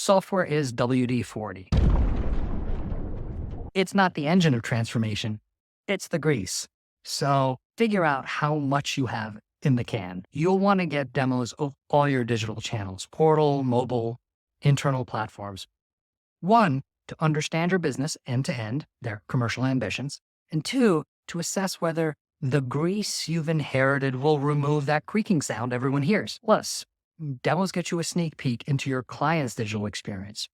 Software is WD-40. It's not the engine of transformation, it's the grease. So figure out how much you have in the can. You'll want to get demos of all your digital channels, portal, mobile, internal platforms. One, to understand your business end to end, their commercial ambitions. And two, to assess whether the grease you've inherited will remove that creaking sound everyone hears. Plus, demos get you a sneak peek into your client's digital experience.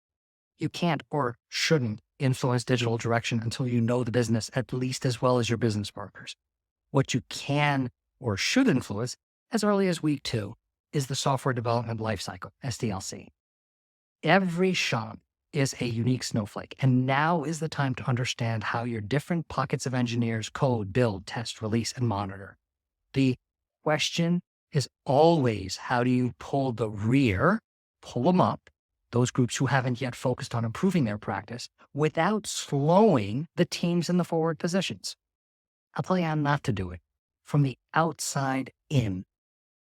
You can't or shouldn't influence digital direction until you know the business at least as well as your business partners. What you can or should influence as early as week 2 is the software development lifecycle, SDLC. Every shop is a unique snowflake, and now is the time to understand how your different pockets of engineers code, build, test, release, and monitor. The question is always, how do you pull the rear, pull them up, those groups who haven't yet focused on improving their practice, without slowing the teams in the forward positions? I'll tell you how not to do it. From the outside in,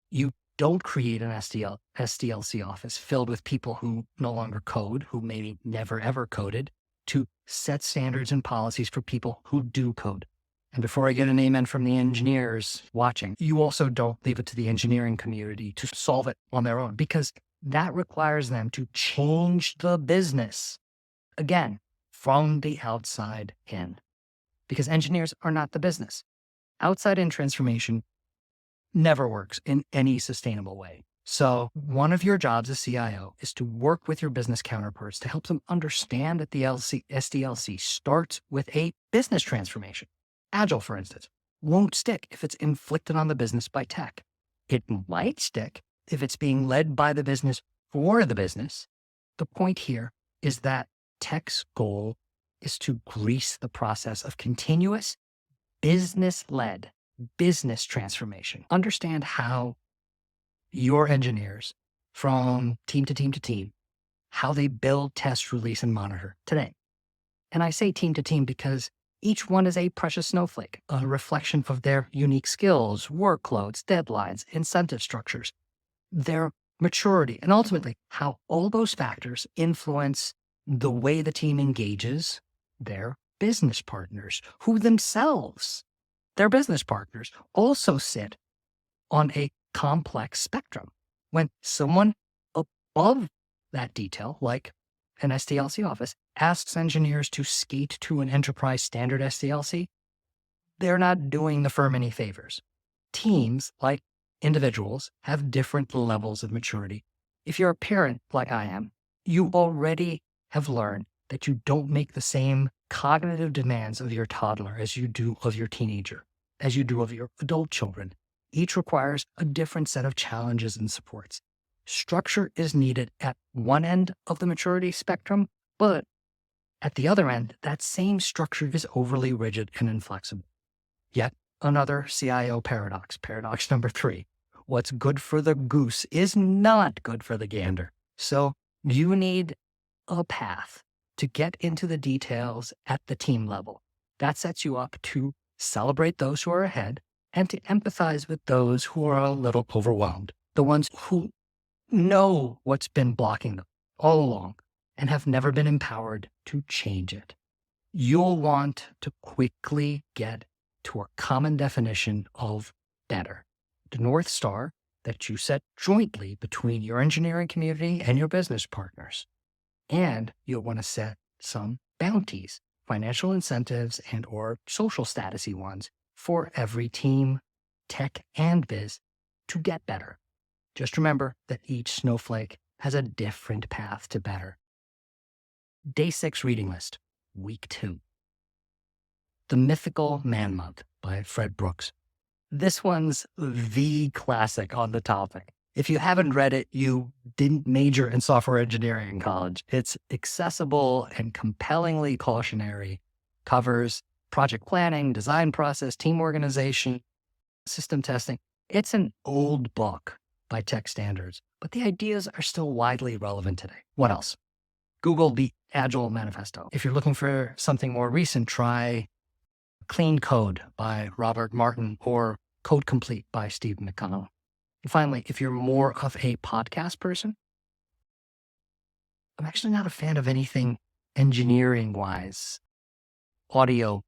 you don't create an SDLC office filled with people who no longer code, who maybe never ever coded, to set standards and policies for people who do code. And before I get an amen from the engineers watching, you also don't leave it to the engineering community to solve it on their own, because that requires them to change the business, again, from the outside in, because engineers are not the business. Outside-in transformation never works in any sustainable way. So one of your jobs as CIO is to work with your business counterparts to help them understand that the SDLC starts with a business transformation. Agile, for instance, won't stick if it's inflicted on the business by tech. It might stick if it's being led by the business for the business. The point here is that tech's goal is to grease the process of continuous business-led business transformation. Understand how your engineers, from team to team to team, how they build, test, release, and monitor today. And I say team to team because each one is a precious snowflake, a reflection of their unique skills, workloads, deadlines, incentive structures, their maturity, and ultimately how all those factors influence the way the team engages their business partners, who themselves, their business partners, also sit on a complex spectrum. When someone above that detail, like an SDLC office, asks engineers to skate to an enterprise standard SDLC, they're not doing the firm any favors. Teams, like individuals, have different levels of maturity. If you're a parent like I am, you already have learned that you don't make the same cognitive demands of your toddler as you do of your teenager, as you do of your adult children. Each requires a different set of challenges and supports. Structure is needed at one end of the maturity spectrum, but at the other end, that same structure is overly rigid and inflexible. Yet another CIO paradox, paradox number 3. What's good for the goose is not good for the gander. So you need a path to get into the details at the team level. That sets you up to celebrate those who are ahead and to empathize with those who are a little overwhelmed, the ones who know what's been blocking them all along and have never been empowered to change it. You'll want to quickly get to a common definition of better, the North Star that you set jointly between your engineering community and your business partners. And you'll want to set some bounties, financial incentives and or social statusy ones for every team, tech and biz, to get better. Just remember that each snowflake has a different path to better. Day 6 reading list, week 2. The Mythical Man Month by Fred Brooks. This one's the classic on the topic. If you haven't read it, you didn't major in software engineering in college. It's accessible and compellingly cautionary. Covers project planning, design process, team organization, system testing. It's an old book by tech standards, but the ideas are still widely relevant today. What else? Google the Agile Manifesto. If you're looking for something more recent, try Clean Code by Robert Martin or Code Complete by Steve McConnell. And finally, if you're more of a podcast person, I'm actually not a fan of anything engineering wise. Audio,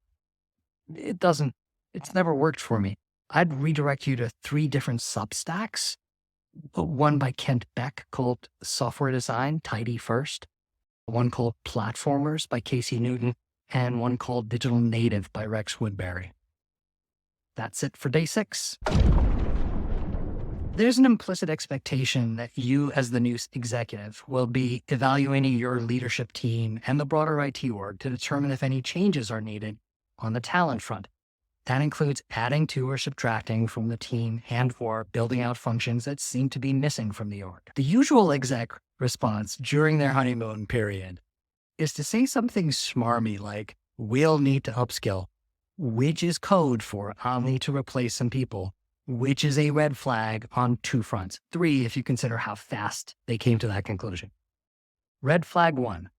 it's never worked for me. I'd redirect you to 3 different substacks. One by Kent Beck called Software Design, Tidy First. One called Platformers by Casey Newton, and one called Digital Native by Rex Woodbury. That's it for day 6. There's an implicit expectation that you, as the new executive, will be evaluating your leadership team and the broader IT org to determine if any changes are needed on the talent front. That includes adding to or subtracting from the team and/or building out functions that seem to be missing from the org. The usual exec response during their honeymoon period is to say something smarmy like, "We'll need to upskill," which is code for "I'll need to replace some people," which is a red flag on 2 fronts. 3, if you consider how fast they came to that conclusion. Red flag 1,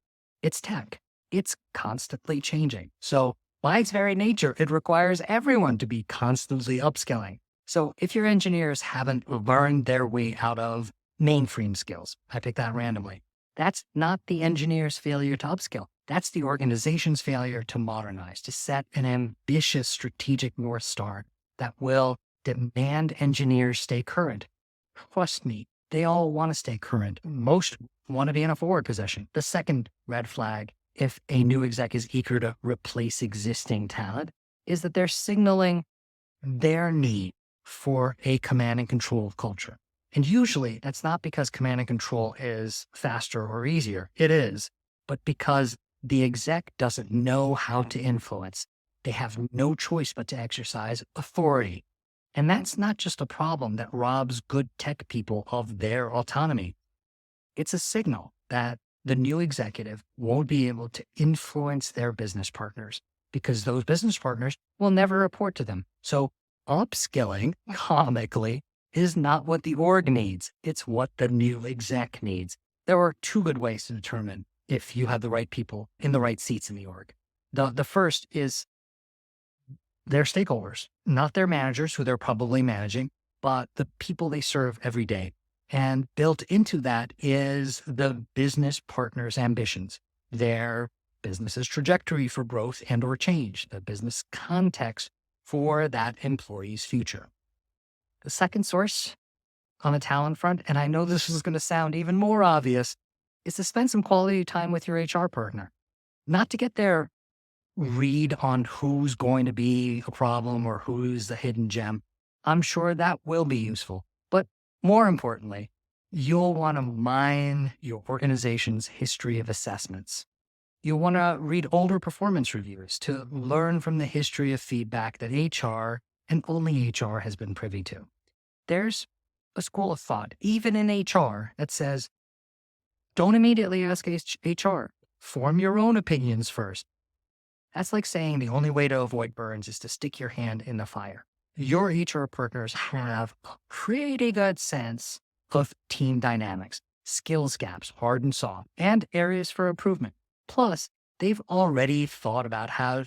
it's tech. It's constantly changing. So by its very nature, it requires everyone to be constantly upskilling. So if your engineers haven't learned their way out of mainframe skills, I picked that randomly, that's not the engineer's failure to upskill. That's the organization's failure to modernize, to set an ambitious strategic North Star that will demand engineers stay current. Trust me, they all want to stay current. Most want to be in a forward position. The second red flag, if a new exec is eager to replace existing talent, is that they're signaling their need for a command and control culture. And usually that's not because command and control is faster or easier. It is, but because the exec doesn't know how to influence. They have no choice but to exercise authority. And that's not just a problem that robs good tech people of their autonomy. It's a signal that the new executive won't be able to influence their business partners because those business partners will never report to them. So upskilling, comically, is not what the org needs. It's what the new exec needs. There are 2 good ways to determine if you have the right people in the right seats in the org. The first is their stakeholders, not their managers who they're probably managing, but the people they serve every day. And built into that is the business partner's ambitions, their business's trajectory for growth and or change, the business context for that employee's future. The second source on the talent front, and I know this is going to sound even more obvious, is to spend some quality time with your HR partner. Not to get their read on who's going to be a problem or who's the hidden gem. I'm sure that will be useful. But more importantly, you'll want to mine your organization's history of assessments. You'll want to read older performance reviews to learn from the history of feedback that HR and only HR has been privy to. There's a school of thought, even in HR, that says, don't immediately ask HR. Form your own opinions first. That's like saying the only way to avoid burns is to stick your hand in the fire. Your HR partners have a pretty good sense of team dynamics, skills gaps, hard and soft, and areas for improvement. Plus, they've already thought about how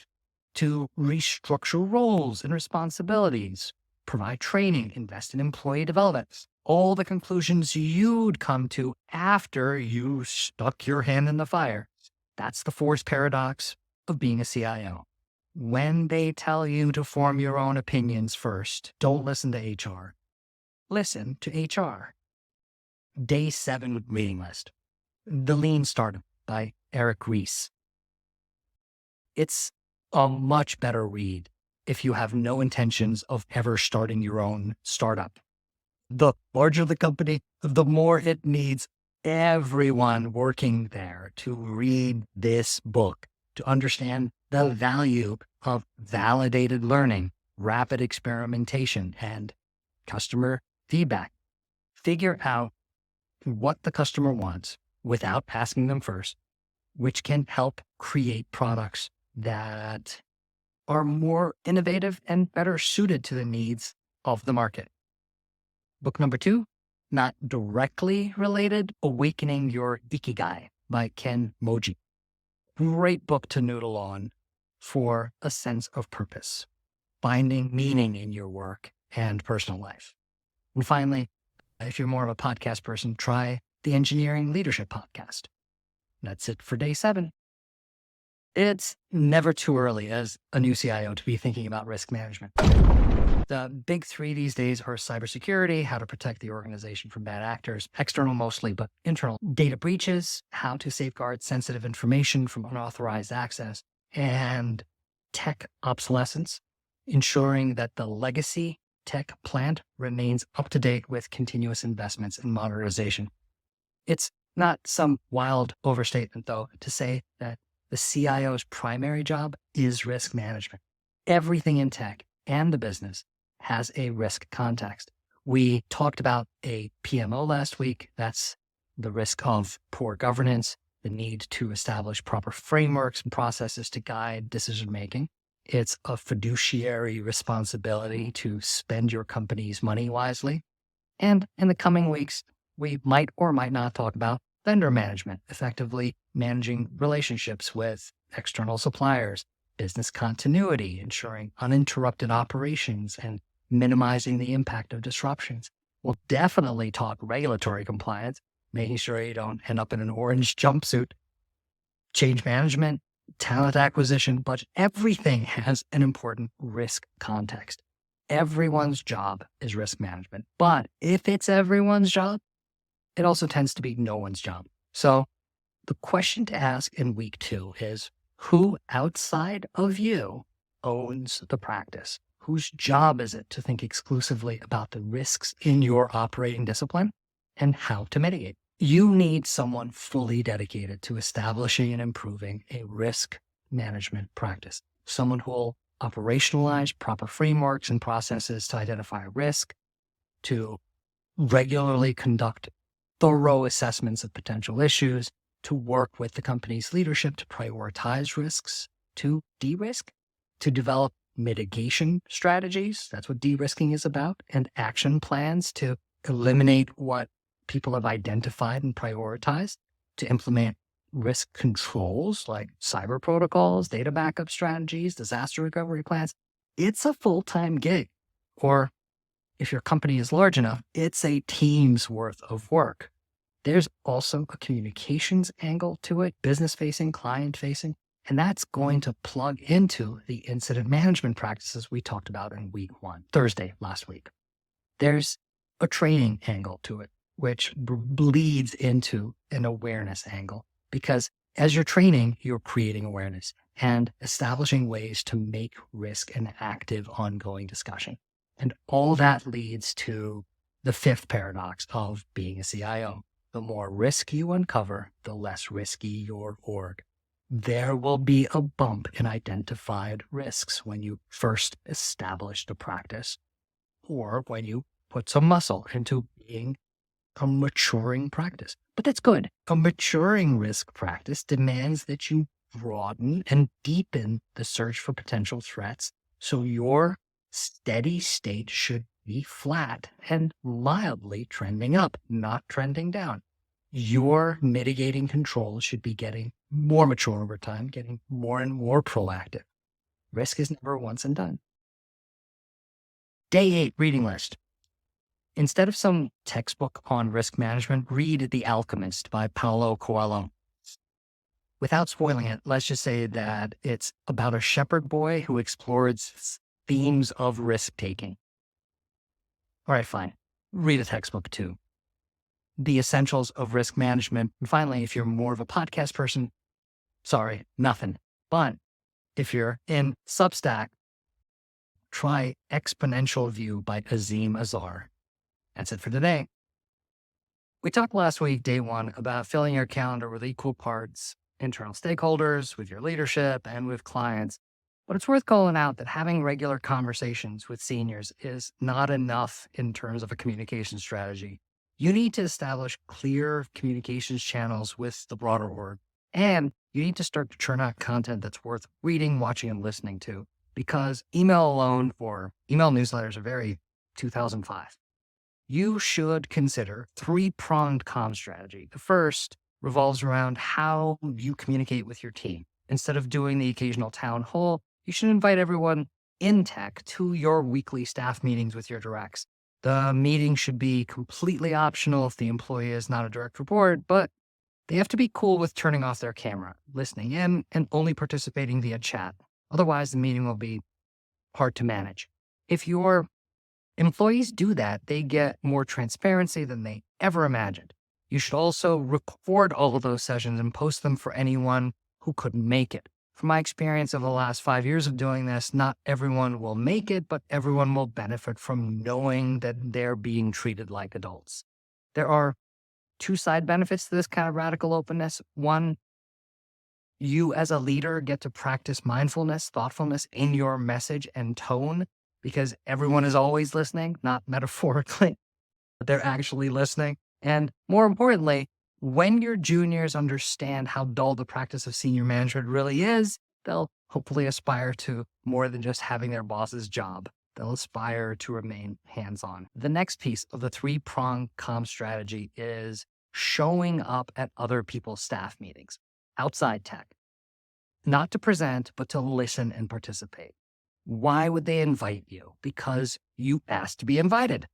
to restructure roles and responsibilities, provide training, invest in employee development. All the conclusions you'd come to after you stuck your hand in the fire. That's the forced paradox of being a CIO. When they tell you to form your own opinions first, don't listen to HR. Listen to HR. Day 7 reading list. The Lean Startup by Eric Ries. It's a much better read if you have no intentions of ever starting your own startup. The larger the company, the more it needs everyone working there to read this book, to understand the value of validated learning, rapid experimentation, and customer feedback. Figure out what the customer wants without asking them first, which can help create products that are more innovative and better suited to the needs of the market. Book number 2, not directly related, Awakening Your Ikigai by Ken Moji. Great book to noodle on for a sense of purpose, finding meaning in your work and personal life. And finally, if you're more of a podcast person, try the Engineering Leadership Podcast. That's it for day 7. It's never too early as a new CIO to be thinking about risk management. The big 3 these days are cybersecurity, how to protect the organization from bad actors, external mostly, but internal data breaches, how to safeguard sensitive information from unauthorized access, and tech obsolescence, ensuring that the legacy tech plant remains up to date with continuous investments in modernization. It's not some wild overstatement, though, to say that the CIO's primary job is risk management. Everything in tech and the business has a risk context. We talked about a PMO last week. That's the risk of poor governance, the need to establish proper frameworks and processes to guide decision-making. It's a fiduciary responsibility to spend your company's money wisely. And in the coming weeks, we might or might not talk about vendor management, effectively managing relationships with external suppliers, business continuity, ensuring uninterrupted operations, and minimizing the impact of disruptions. We'll definitely talk regulatory compliance, making sure you don't end up in an orange jumpsuit, change management, talent acquisition, budget. Everything has an important risk context. Everyone's job is risk management. But if it's everyone's job, it also tends to be no one's job. So the question to ask in week 2 is, who outside of you owns the practice? Whose job is it to think exclusively about the risks in your operating discipline and how to mitigate? You need someone fully dedicated to establishing and improving a risk management practice. Someone who will operationalize proper frameworks and processes to identify risk, to regularly conduct thorough assessments of potential issues, to work with the company's leadership to prioritize risks, to de-risk, to develop mitigation strategies. That's what de-risking is about, and action plans to eliminate what people have identified and prioritized, to implement risk controls like cyber protocols, data backup strategies, disaster recovery plans. It's a full-time gig. Or if your company is large enough, it's a team's worth of work. There's also a communications angle to it, business-facing, client-facing, and that's going to plug into the incident management practices we talked about in week 1, Thursday last week. There's a training angle to it, which bleeds into an awareness angle, because as you're training, you're creating awareness and establishing ways to make risk an active, ongoing discussion. And all that leads to the 5th paradox of being a CIO. The more risk you uncover, the less risky your org. There will be a bump in identified risks when you first establish the practice, or when you put some muscle into being a maturing practice. But that's good. A maturing risk practice demands that you broaden and deepen the search for potential threats, so your steady state should be flat and mildly trending up, not trending down. Your mitigating controls should be getting more mature over time, getting more and more proactive. Risk is never once and done. Day 8 reading list. Instead of some textbook on risk management, read The Alchemist by Paulo Coelho. Without spoiling it, let's just say that it's about a shepherd boy who explores themes of risk-taking. All right, fine. Read a textbook too. The Essentials of Risk Management. And finally, if you're more of a podcast person, sorry, nothing. But if you're in Substack, try Exponential View by Azim Azar. That's it for today. We talked last week, day 1, about filling your calendar with equal parts internal stakeholders, with your leadership, and with clients. But it's worth calling out that having regular conversations with seniors is not enough in terms of a communication strategy. You need to establish clear communications channels with the broader org, and you need to start to churn out content that's worth reading, watching, and listening to, because email alone or email newsletters are very 2005. You should consider 3-pronged comm strategy. The first revolves around how you communicate with your team. Instead of doing the occasional town hall, you should invite everyone in tech to your weekly staff meetings with your directs. The meeting should be completely optional if the employee is not a direct report, but They have to be cool with turning off their camera, listening in, and only participating via chat. Otherwise, the meeting will be hard to manage. If your employees do that, they get more transparency than they ever imagined. You should also record all of those sessions and post them for anyone who couldn't make it. From my experience of the last 5 years of doing this, not everyone will make it, but everyone will benefit from knowing that they're being treated like adults. There are two side benefits to this kind of radical openness. One, you as a leader get to practice mindfulness, thoughtfulness in your message and tone, because everyone is always listening, not metaphorically, but they're actually listening. And more importantly, when your juniors understand how dull the practice of senior management really is, they'll hopefully aspire to more than just having their boss's job. They'll aspire to remain hands-on. The next piece of the three-pronged comm strategy is showing up at other people's staff meetings, outside tech. Not to present, but to listen and participate. Why would they invite you? Because you asked to be invited.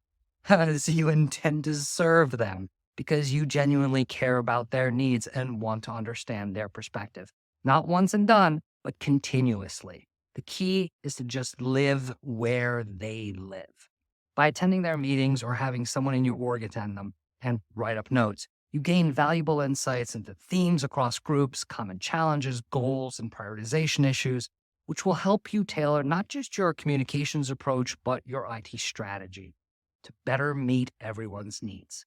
Because you intend to serve them. Because you genuinely care about their needs and want to understand their perspective. Not once and done, but continuously. The key is to just live where they live. By attending their meetings or having someone in your org attend them and write up notes, you gain valuable insights into themes across groups, common challenges, goals, and prioritization issues, which will help you tailor not just your communications approach, but your IT strategy to better meet everyone's needs.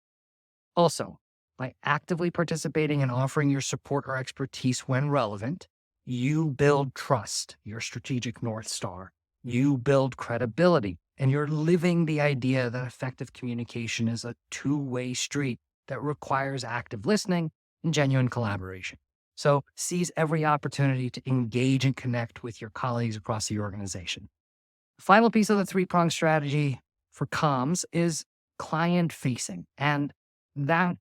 Also, by actively participating and offering your support or expertise when relevant, you build trust, your strategic North Star. You build credibility, and you're living the idea that effective communication is a two-way street that requires active listening and genuine collaboration. So seize every opportunity to engage and connect with your colleagues across the organization. The final piece of the three-pronged strategy for comms is client-facing, and that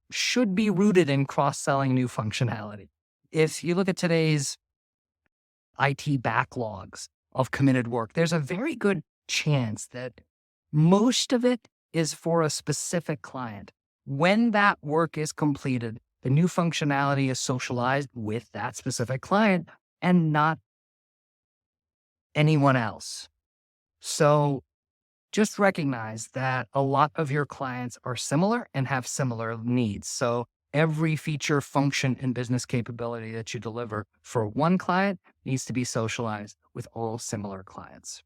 should be rooted in cross-selling new functionality. If you look at today's IT backlogs of committed work, there's a very good chance that most of it is for a specific client. When that work is completed, the new functionality is socialized with that specific client and not anyone else. So just recognize that a lot of your clients are similar and have similar needs. So every feature, function, and business capability that you deliver for one client needs to be socialized with all similar clients.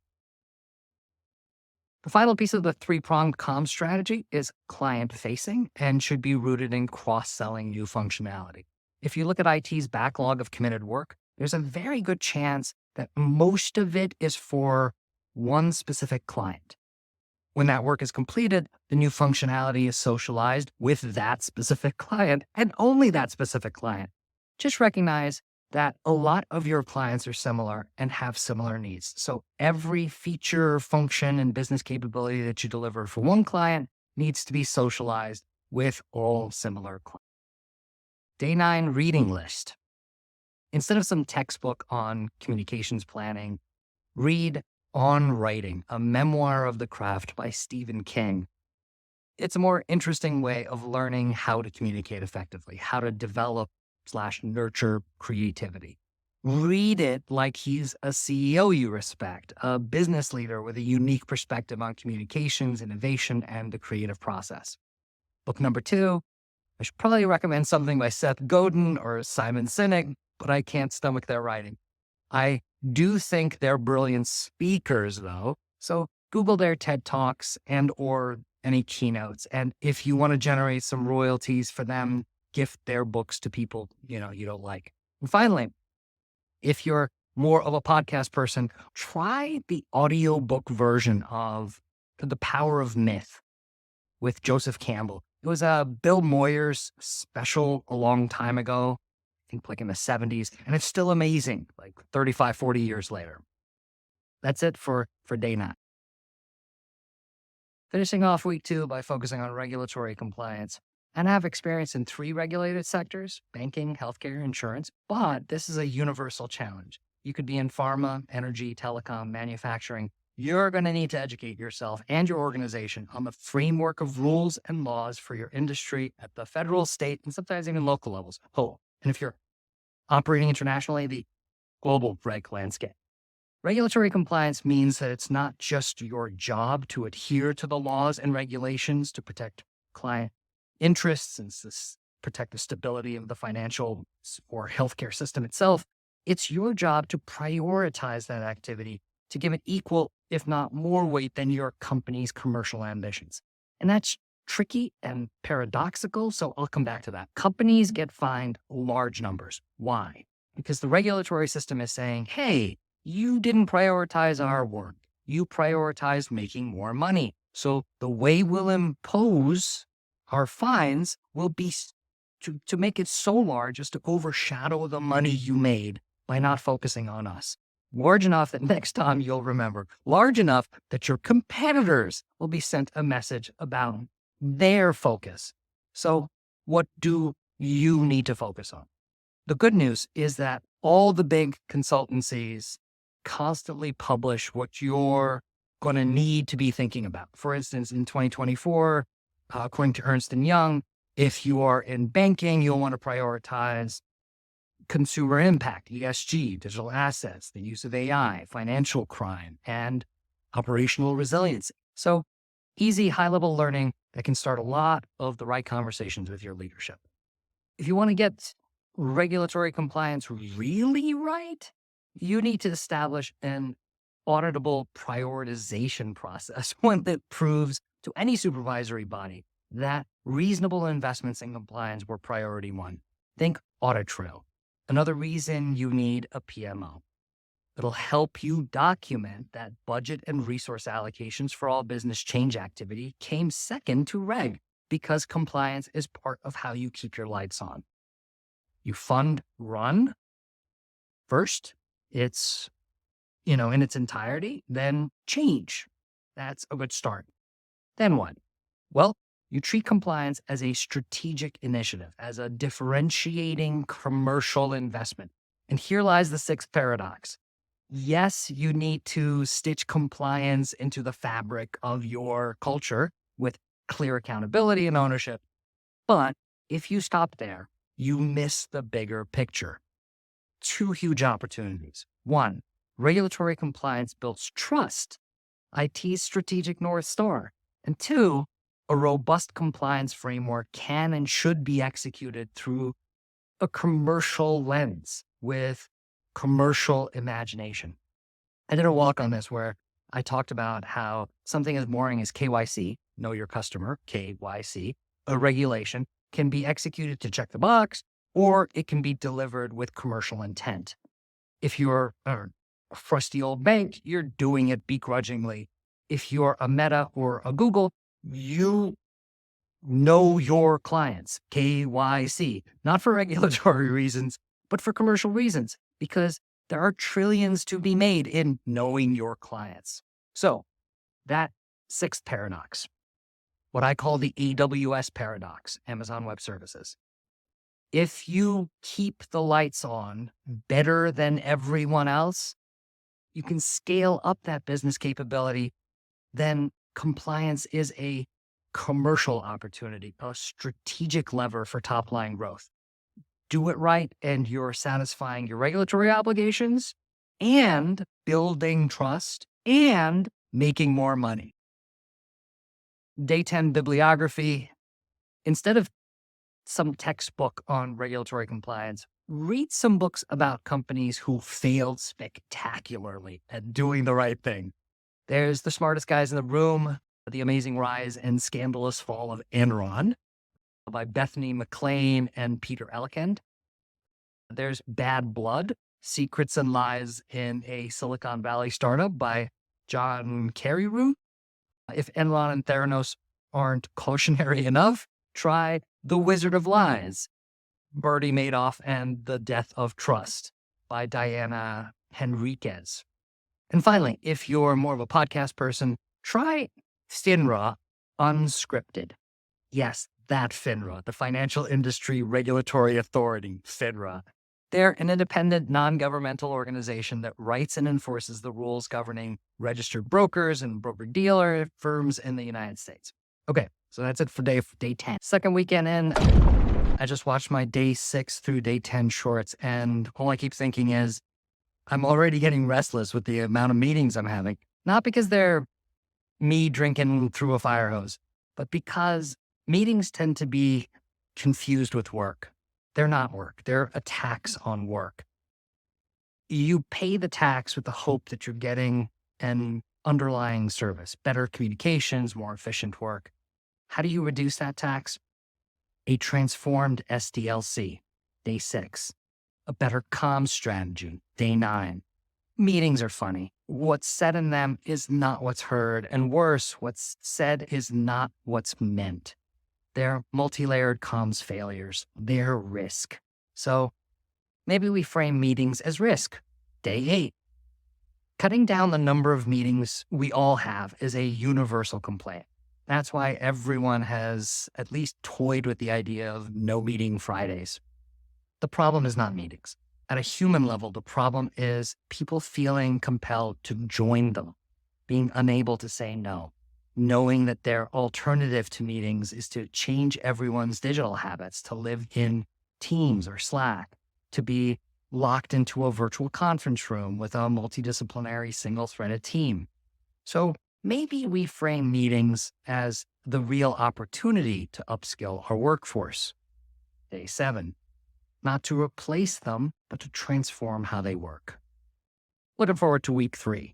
The final piece of the three-pronged comm strategy is client-facing and should be rooted in cross-selling new functionality. If you look at IT's backlog of committed work, there's a very good chance that most of it is for one specific client. When that work is completed, the new functionality is socialized with that specific client and only that specific client. Just recognize that a lot of your clients are similar and have similar needs. So every feature, function, and business capability that you deliver for one client needs to be socialized with all similar clients. Day 9 reading list. Instead of some textbook on communications planning, read On Writing, a memoir of the craft by Stephen King. It's a more interesting way of learning how to communicate effectively, how to develop/nurture creativity. Read it like he's a CEO you respect, a business leader with a unique perspective on communications, innovation, and the creative process. Book number 2, I should probably recommend something by Seth Godin or Simon Sinek, but I can't stomach their writing. I do think they're brilliant speakers, though. So Google their TED Talks and or any keynotes. And if you want to generate some royalties for them, gift their books to people you don't like. And finally, if you're more of a podcast person, try the audiobook version of The Power of Myth with Joseph Campbell. It was a Bill Moyers special a long time ago. I think like in the 70s, and it's still amazing, like 35, 40 years later. That's it for day 9. Finishing off week 2 by focusing on regulatory compliance. And I have experience in 3 regulated sectors: banking, healthcare, insurance, but this is a universal challenge. You could be in pharma, energy, telecom, manufacturing, you're going to need to educate yourself and your organization on the framework of rules and laws for your industry at the federal, state, and sometimes even local levels. Oh, and if you're operating internationally, the global reg landscape. Regulatory compliance means that it's not just your job to adhere to the laws and regulations to protect client interests and protect the stability of the financial or healthcare system itself. It's your job to prioritize that activity to give it equal, if not more weight than your company's commercial ambitions. And that's tricky and paradoxical, so I'll come back to that. Companies get fined large numbers. Why? Because the regulatory system is saying, hey, you didn't prioritize our work. You prioritized making more money. So the way we'll impose our fines will be to make it so large as to overshadow the money you made by not focusing on us. Large enough that next time you'll remember. Large enough that your competitors will be sent a message about their focus. So what do you need to focus on? The good news is that all the big consultancies constantly publish what you're going to need to be thinking about. For instance, in 2024, according to Ernst & Young, if you are in banking, you'll want to prioritize consumer impact, ESG, digital assets, the use of AI, financial crime, and operational resilience. So easy, high-level learning that can start a lot of the right conversations with your leadership. If you want to get regulatory compliance really right, you need to establish an auditable prioritization process, one that proves to any supervisory body that reasonable investments in compliance were priority one. Think audit trail. Another reason you need a PMO. It'll help you document that budget and resource allocations for all business change activity came second to reg because compliance is part of how you keep your lights on. You fund run first, it's, in its entirety, then change. That's a good start. Then what? Well, you treat compliance as a strategic initiative, as a differentiating commercial investment. And here lies the sixth paradox. Yes, you need to stitch compliance into the fabric of your culture with clear accountability and ownership. But if you stop there, you miss the bigger picture. Two huge opportunities. One, regulatory compliance builds trust, IT's strategic North Star. And two, a robust compliance framework can and should be executed through a commercial lens with commercial imagination. I did a walk on this where I talked about how something as boring as KYC, know your customer, KYC, a regulation, can be executed to check the box, or it can be delivered with commercial intent. If you're a crusty old bank, you're doing it begrudgingly. If you're a Meta or a Google, you know your clients, KYC, not for regulatory reasons, but for commercial reasons, because there are trillions to be made in knowing your clients. So that sixth paradox, what I call the AWS paradox, Amazon Web Services. If you keep the lights on better than everyone else, you can scale up that business capability. Then compliance is a commercial opportunity, a strategic lever for top-line growth. Do it right, and you're satisfying your regulatory obligations and building trust and making more money. Day 10 bibliography. Instead of some textbook on regulatory compliance, read some books about companies who failed spectacularly at doing the right thing. There's The Smartest Guys in the Room, The Amazing Rise and Scandalous Fall of Enron by Bethany McLean and Peter Elkind. There's Bad Blood, Secrets and Lies in a Silicon Valley Startup by John Carreyrou. If Enron and Theranos aren't cautionary enough, try The Wizard of Lies, Bertie Madoff and the Death of Trust by Diana Henriquez. And finally, if you're more of a podcast person, try FINRA Unscripted. Yes, that FINRA, the Financial Industry Regulatory Authority, FINRA. They're an independent, non-governmental organization that writes and enforces the rules governing registered brokers and broker-dealer firms in the United States. Okay, so that's it for day 10. Second weekend in, I just watched my day 6 through day 10 shorts, and all I keep thinking is, I'm already getting restless with the amount of meetings I'm having. Not because they're me drinking through a fire hose, but because meetings tend to be confused with work. They're not work. They're a tax on work. You pay the tax with the hope that you're getting an underlying service, better communications, more efficient work. How do you reduce that tax? A transformed SDLC, day 6. A better comms strategy, day 9. Meetings are funny. What's said in them is not what's heard, and worse, what's said is not what's meant. They're multi-layered comms failures. They're risk. So maybe we frame meetings as risk. Day 8. Cutting down the number of meetings we all have is a universal complaint. That's why everyone has at least toyed with the idea of no meeting Fridays. The problem is not meetings. At a human level, the problem is people feeling compelled to join them, being unable to say no, knowing that their alternative to meetings is to change everyone's digital habits, to live in Teams or Slack, to be locked into a virtual conference room with a multidisciplinary single-threaded team. So maybe we frame meetings as the real opportunity to upskill our workforce. Day 7. Not to replace them, but to transform how they work. Looking forward to week 3.